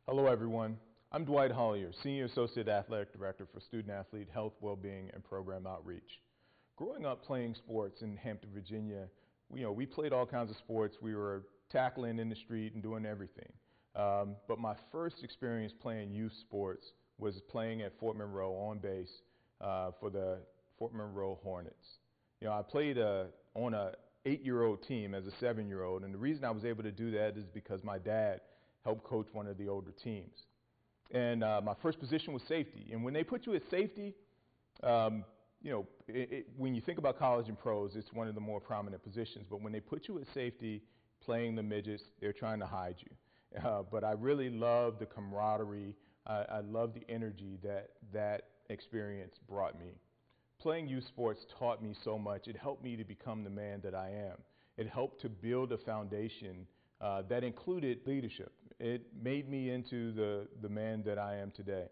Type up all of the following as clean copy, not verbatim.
Hello, everyone. I'm Dwight Hollier, Senior Associate Athletic Director for Student Athlete Health, Wellbeing, and Program Outreach. Growing up playing sports in Hampton, Virginia, we played all kinds of sports. We were tackling in the street and doing everything. But my first experience playing youth sports was playing at Fort Monroe on base for the Fort Monroe Hornets. I played on an 8-year-old team as a 7-year-old, and the reason I was able to do that is because my dad helped coach one of the older teams. And my first position was safety. And when they put you at safety, when you think about college and pros, it's one of the more prominent positions. But when they put you at safety playing the midgets, they're trying to hide you. But I really love the camaraderie. I love the energy that experience brought me. Playing youth sports taught me so much. It helped me to become the man that I am. It helped to build a foundation that included leadership. It made me into the man that I am today.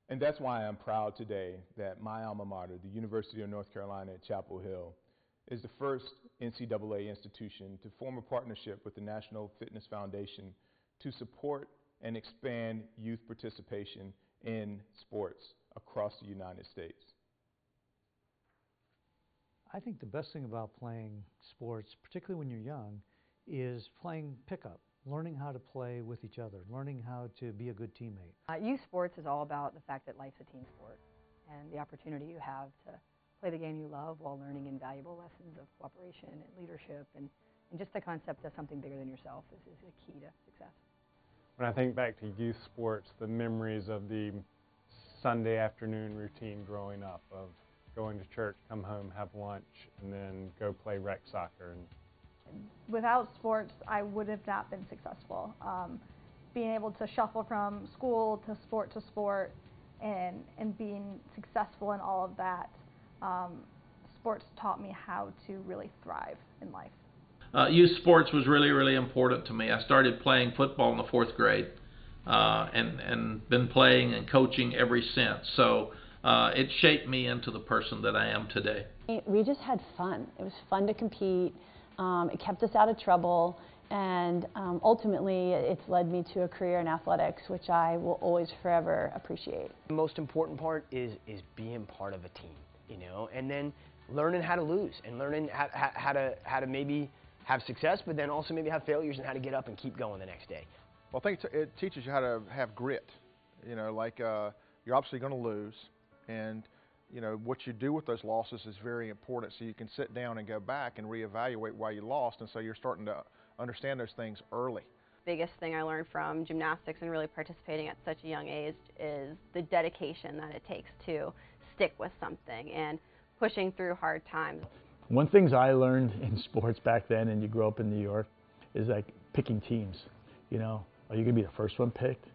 And that's why I'm proud today that my alma mater, the University of North Carolina at Chapel Hill, is the first NCAA institution to form a partnership with the National Fitness Foundation to support and expand youth participation in sports across the United States. I think the best thing about playing sports, particularly when you're young, is playing pickup, learning how to play with each other, learning how to be a good teammate. Youth sports is all about the fact that life's a team sport, and the opportunity you have to play the game you love while learning invaluable lessons of cooperation and leadership, and just the concept of something bigger than yourself is a key to success. When I think back to youth sports, the memories of the Sunday afternoon routine growing up of going to church, come home, have lunch, and then go play rec soccer. Without sports, I would have not been successful. Being able to shuffle from school to sport and being successful in all of that, sports taught me how to really thrive in life. Youth sports was really, really important to me. I started playing football in the 4th grade and been playing and coaching ever since. So it shaped me into the person that I am today. We just had fun. It was fun to compete. It kept us out of trouble, and ultimately it's led me to a career in athletics, which I will always forever appreciate. The most important part is being part of a team, and then learning how to lose and learning how to maybe have success, but then also maybe have failures and how to get up and keep going the next day. Well, I think it teaches you how to have grit. You're obviously going to lose, and what you do with those losses is very important, so you can sit down and go back and reevaluate why you lost, and so you're starting to understand those things early. Biggest thing I learned from gymnastics and really participating at such a young age is the dedication that it takes to stick with something and pushing through hard times. One thing I learned in sports back then, and you grow up in New York, is like picking teams. Are you going to be the first one picked?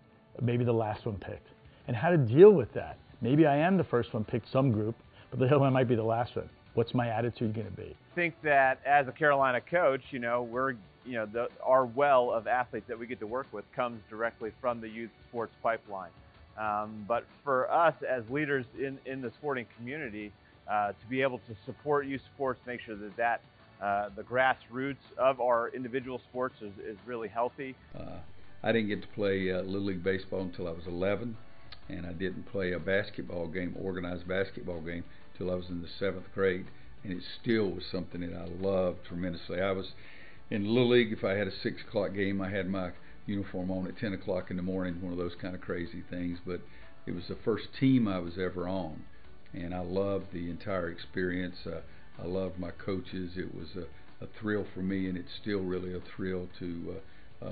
Maybe the last one picked. And how to deal with that. Maybe I am the first one picked some group, but the other one might be the last one. What's my attitude going to be? I think that as a Carolina coach, our well of athletes that we get to work with comes directly from the youth sports pipeline. But for us as leaders in the sporting community, to be able to support youth sports, make sure that the grassroots of our individual sports is really healthy. I didn't get to play Little League Baseball until I was 11. And I didn't play a basketball game, organized basketball game, till I was in the 7th grade, and it still was something that I loved tremendously. I was in Little League. If I had a 6 o'clock game, I had my uniform on at 10 o'clock in the morning, one of those kind of crazy things, but it was the first team I was ever on, and I loved the entire experience. I loved my coaches. It was a thrill for me, and it's still really a thrill to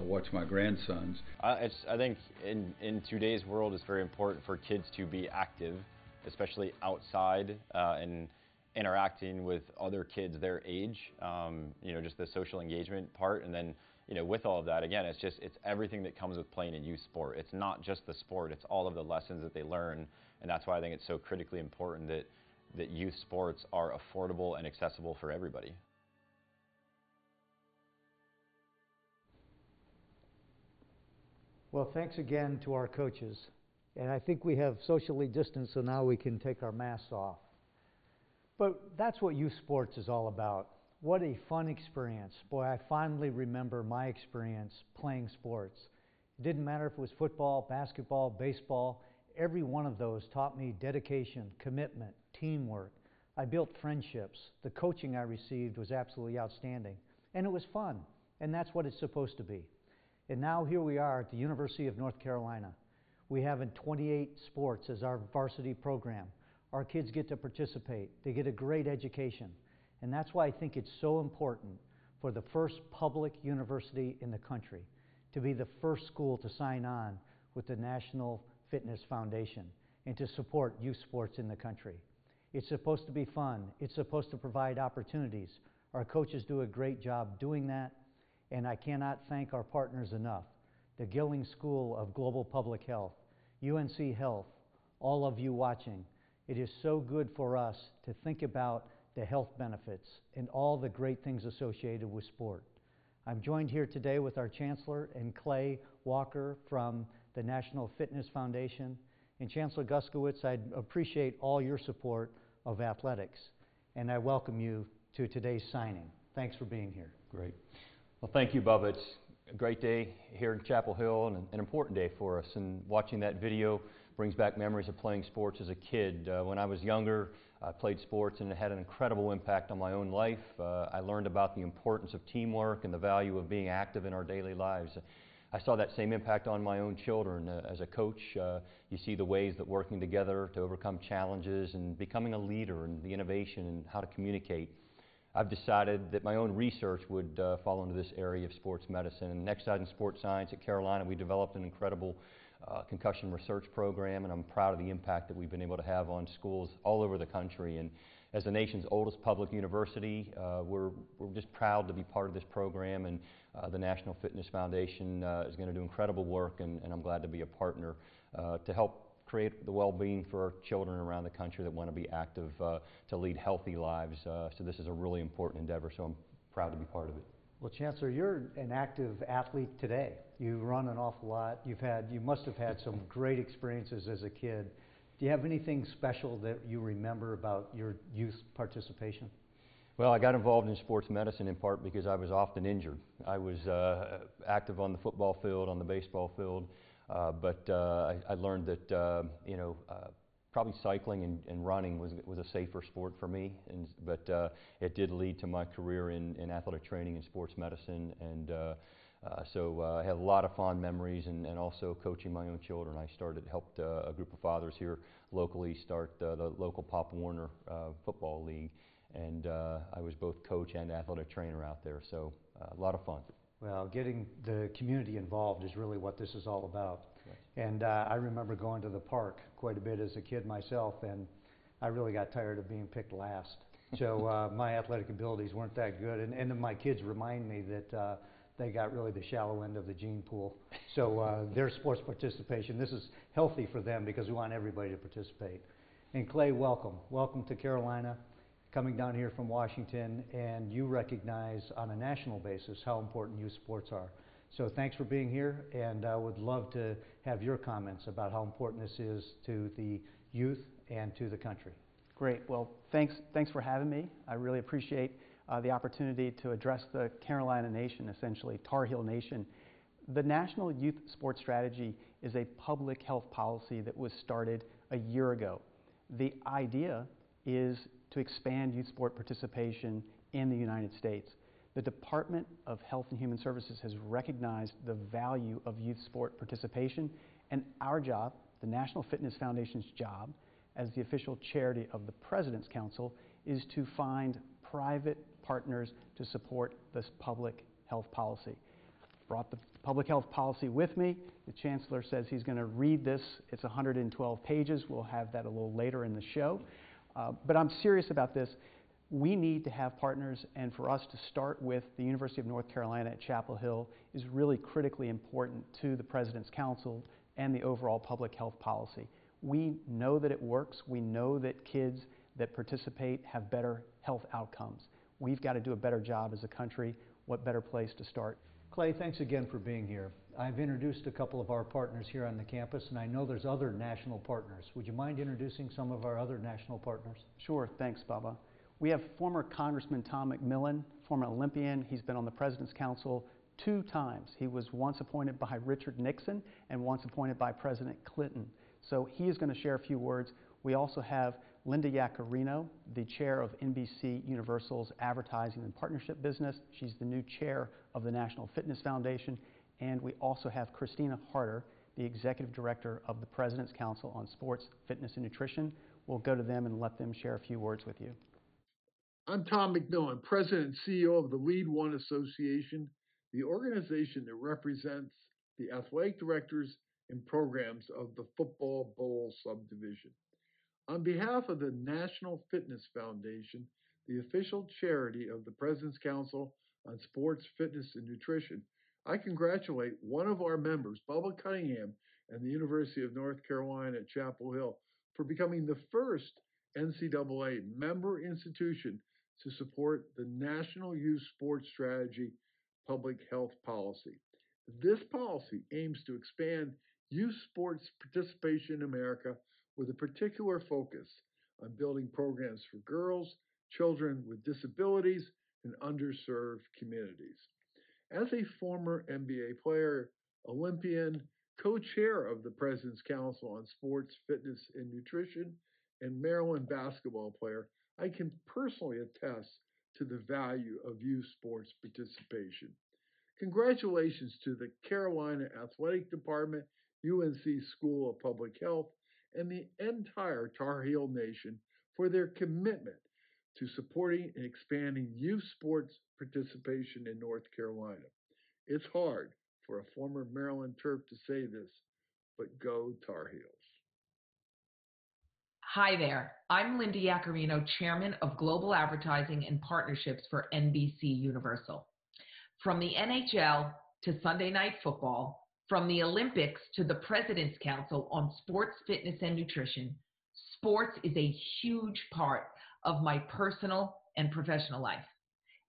watch my grandsons. I think in today's world it's very important for kids to be active, especially outside and interacting with other kids their age, just the social engagement part. And then with all of that, again, it's everything that comes with playing in youth sport. It's not just the sport, it's all of the lessons that they learn, and that's why I think it's so critically important that youth sports are affordable and accessible for everybody. Well, thanks again to our coaches. And I think we have socially distanced, so now we can take our masks off. But that's what youth sports is all about. What a fun experience. Boy, I fondly remember my experience playing sports. It didn't matter if it was football, basketball, baseball. Every one of those taught me dedication, commitment, teamwork. I built friendships. The coaching I received was absolutely outstanding. And it was fun. And that's what it's supposed to be. And now here we are at the University of North Carolina. We have 28 sports as our varsity program. Our kids get to participate. They get a great education. And that's why I think it's so important for the first public university in the country to be the first school to sign on with the National Fitness Foundation and to support youth sports in the country. It's supposed to be fun. It's supposed to provide opportunities. Our coaches do a great job doing that, and I cannot thank our partners enough. The Gilling School of Global Public Health, UNC Health, all of you watching. It is so good for us to think about the health benefits and all the great things associated with sport. I'm joined here today with our Chancellor and Clay Walker from the National Fitness Foundation. And Chancellor Guskowitz, I'd appreciate all your support of athletics. And I welcome you to today's signing. Thanks for being here. Great. Well, thank you, Bubba. It's a great day here in Chapel Hill and an important day for us. And watching that video brings back memories of playing sports as a kid. When I was younger, I played sports and it had an incredible impact on my own life. I learned about the importance of teamwork and the value of being active in our daily lives. I saw that same impact on my own children. As a coach, you see the ways that working together to overcome challenges and becoming a leader and the innovation and how to communicate. I've decided that my own research would fall into this area of sports medicine. And next out in sports science at Carolina, we developed an incredible concussion research program, and I'm proud of the impact that we've been able to have on schools all over the country. And as the nation's oldest public university, we're just proud to be part of this program, and the National Fitness Foundation is going to do incredible work, and I'm glad to be a partner to help create the well-being for our children around the country that want to be active to lead healthy lives. So this is a really important endeavor, so I'm proud to be part of it. Well, Chancellor, you're an active athlete today. You run an awful lot. You must have had some great experiences as a kid. Do you have anything special that you remember about your youth participation? Well, I got involved in sports medicine in part because I was often injured. I was active on the football field, on the baseball field, but I learned that probably cycling and running was a safer sport for me, but it did lead to my career in athletic training and sports medicine, and so I had a lot of fond memories, and also coaching my own children. I helped a group of fathers here locally start the local Pop Warner football league, and I was both coach and athletic trainer out there, so a lot of fun. Well, getting the community involved is really what this is all about. And I remember going to the park quite a bit as a kid myself, and I really got tired of being picked last. So my athletic abilities weren't that good, and my kids remind me that they got really the shallow end of the gene pool. So their sports participation, this is healthy for them because we want everybody to participate. And Clay, welcome. Welcome to Carolina, coming down here from Washington, and you recognize on a national basis how important youth sports are. So thanks for being here, and I would love to have your comments about how important this is to the youth and to the country. Great. Well, thanks for having me. I really appreciate the opportunity to address the Carolina Nation, essentially Tar Heel Nation. The National Youth Sports Strategy is a public health policy that was started a year ago. The idea is to expand youth sport participation in the United States. The Department of Health and Human Services has recognized the value of youth sport participation, and our job, the National Fitness Foundation's job, as the official charity of the President's Council, is to find private partners to support this public health policy. Brought the public health policy with me. The Chancellor says he's going to read this. It's 112 pages. We'll have that a little later in the show. But I'm serious about this. We need to have partners, and for us to start with the University of North Carolina at Chapel Hill is really critically important to the President's Council and the overall public health policy. We know that it works. We know that kids that participate have better health outcomes. We've got to do a better job as a country. What better place to start? Clay, thanks again for being here. I've introduced a couple of our partners here on the campus, and I know there's other national partners. Would you mind introducing some of our other national partners? Sure, thanks, Bubba. We have former Congressman Tom McMillan, former Olympian. He's been on the President's Council 2 times. He was once appointed by Richard Nixon and once appointed by President Clinton. So he is going to share a few words. We also have Linda Yaccarino, the chair of NBC Universal's Advertising and Partnership Business. She's the new chair of the National Fitness Foundation. And we also have Christina Harder, the executive director of the President's Council on Sports, Fitness, and Nutrition. We'll go to them and let them share a few words with you. I'm Tom McMillan, President and CEO of the Lead One Association, the organization that represents the athletic directors and programs of the Football Bowl subdivision. On behalf of the National Fitness Foundation, the official charity of the President's Council on Sports, Fitness, and Nutrition, I congratulate one of our members, Bubba Cunningham, and the University of North Carolina at Chapel Hill for becoming the first NCAA member institution to support the National Youth Sports Strategy public health policy. This policy aims to expand youth sports participation in America with a particular focus on building programs for girls, children with disabilities, and underserved communities. As a former NBA player, Olympian, co-chair of the President's Council on Sports, Fitness, and Nutrition, and Maryland basketball player, I can personally attest to the value of youth sports participation. Congratulations to the Carolina Athletic Department, UNC School of Public Health, and the entire Tar Heel Nation for their commitment to supporting and expanding youth sports participation in North Carolina. It's hard for a former Maryland Terp to say this, but go Tar Heels. Hi there, I'm Linda Yaccarino, Chairman of Global Advertising and Partnerships for NBC Universal. From the NHL to Sunday Night Football, from the Olympics to the President's Council on Sports, Fitness, and Nutrition, sports is a huge part of my personal and professional life.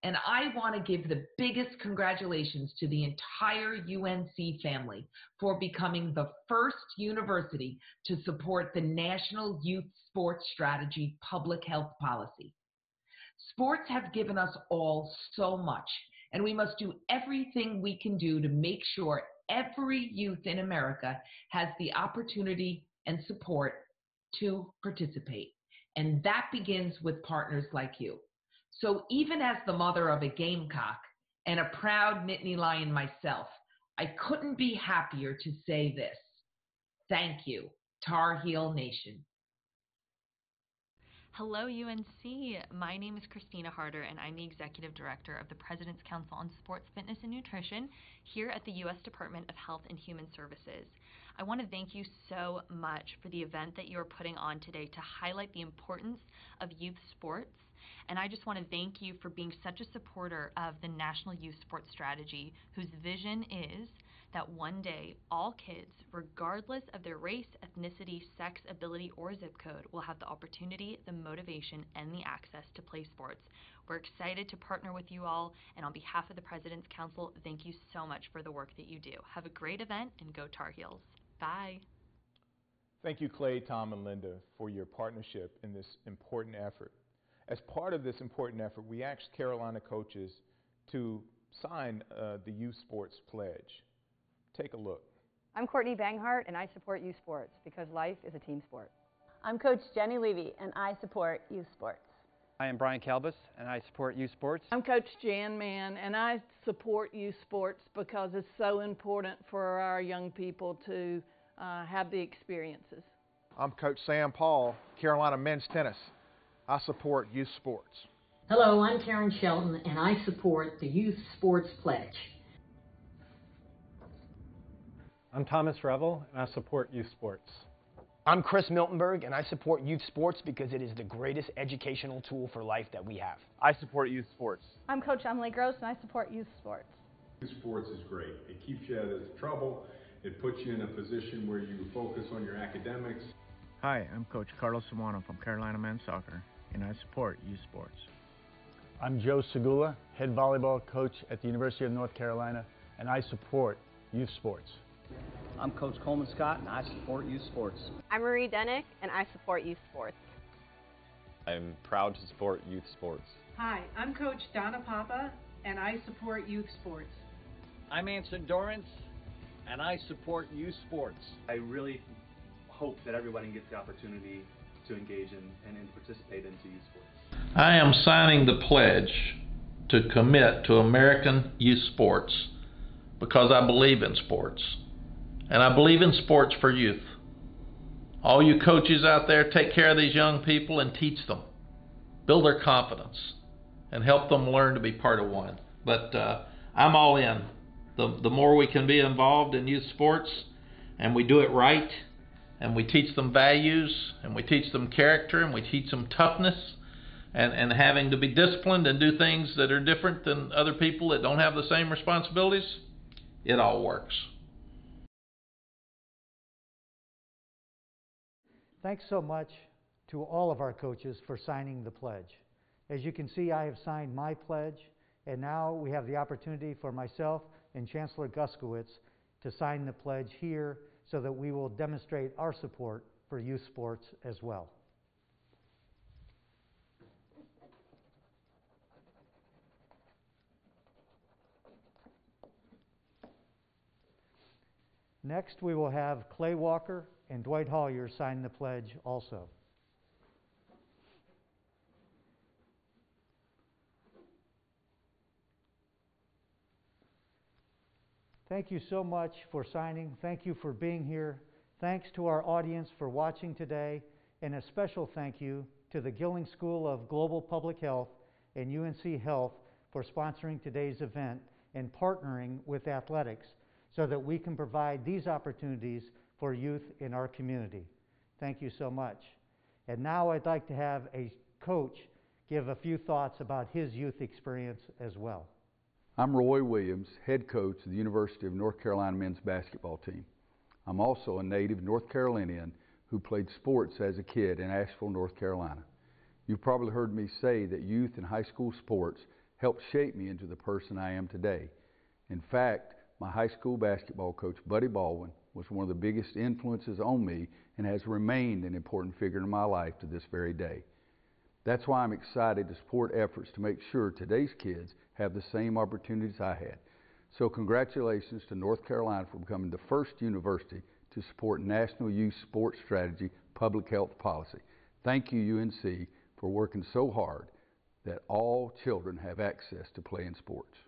And I want to give the biggest congratulations to the entire UNC family for becoming the first university to support the National Youth Sports Strategy public health policy. Sports have given us all so much, and we must do everything we can do to make sure every youth in America has the opportunity and support to participate. And that begins with partners like you. So even as the mother of a Gamecock and a proud Nittany Lion myself, I couldn't be happier to say this. Thank you, Tar Heel Nation. Hello, UNC. My name is Christina Harder, and I'm the Executive Director of the President's Council on Sports, Fitness, and Nutrition here at the U.S. Department of Health and Human Services. I want to thank you so much for the event that you're putting on today to highlight the importance of youth sports. And I just want to thank you for being such a supporter of the National Youth Sports Strategy, whose vision is that one day all kids, regardless of their race, ethnicity, sex, ability, or zip code, will have the opportunity, the motivation, and the access to play sports. We're excited to partner with you all, and on behalf of the President's Council, thank you so much for the work that you do. Have a great event, and go Tar Heels. Bye. Thank you, Clay, Tom, and Linda, for your partnership in this important effort. As part of this important effort, we asked Carolina coaches to sign the Youth Sports Pledge. Take a look. I'm Courtney Banghart, and I support youth sports because life is a team sport. I'm Coach Jenny Levy, and I support youth sports. I am Brian Calbus, and I support youth sports. I'm Coach Jan Mann, and I support youth sports because it's so important for our young people to have the experiences. I'm Coach Sam Paul, Carolina Men's Tennis. I support youth sports. Hello, I'm Karen Shelton, and I support the Youth Sports Pledge. I'm Thomas Revel, and I support youth sports. I'm Chris Miltenberg, and I support youth sports because it is the greatest educational tool for life that we have. I support youth sports. I'm Coach Emily Gross, and I support youth sports. Youth sports is great. It keeps you out of trouble. It puts you in a position where you focus on your academics. Hi, I'm Coach Carlos Simano from Carolina Men's Soccer, and I support youth sports. I'm Joe Segula, head volleyball coach at the University of North Carolina, and I support youth sports. I'm Coach Coleman Scott, and I support youth sports. I'm Marie Denick, and I support youth sports. I'm proud to support youth sports. Hi, I'm Coach Donna Papa, and I support youth sports. I'm Anson Dorrance, and I support youth sports. I really hope that everybody gets the opportunity to engage in and participate into youth sports. I am signing the pledge to commit to American youth sports because I believe in sports, and I believe in sports for youth. All you coaches out there, take care of these young people and teach them. Build their confidence and help them learn to be part of one. But I'm all in. The more we can be involved in youth sports and we do it right and we teach them values and we teach them character and we teach them toughness and having to be disciplined and do things that are different than other people that don't have the same responsibilities, it all works. Thanks so much to all of our coaches for signing the pledge. As you can see, I have signed my pledge, and now we have the opportunity for myself and Chancellor Guskowitz to sign the pledge here so that we will demonstrate our support for youth sports as well. Next, we will have Clay Walker and Dwight Hollier sign the pledge also. Thank you so much for signing. Thank you for being here. Thanks to our audience for watching today, and a special thank you to the Gilling School of Global Public Health and UNC Health for sponsoring today's event and partnering with athletics so that we can provide these opportunities for youth in our community. Thank you so much. And now I'd like to have a coach give a few thoughts about his youth experience as well. I'm Roy Williams, head coach of the University of North Carolina men's basketball team. I'm also a native North Carolinian who played sports as a kid in Asheville, North Carolina. You've probably heard me say that youth and high school sports helped shape me into the person I am today. In fact, my high school basketball coach, Buddy Baldwin, was one of the biggest influences on me and has remained an important figure in my life to this very day. That's why I'm excited to support efforts to make sure today's kids have the same opportunities I had. So congratulations to North Carolina for becoming the first university to support National Youth Sports Strategy public health policy. Thank you, UNC, for working so hard that all children have access to playing sports.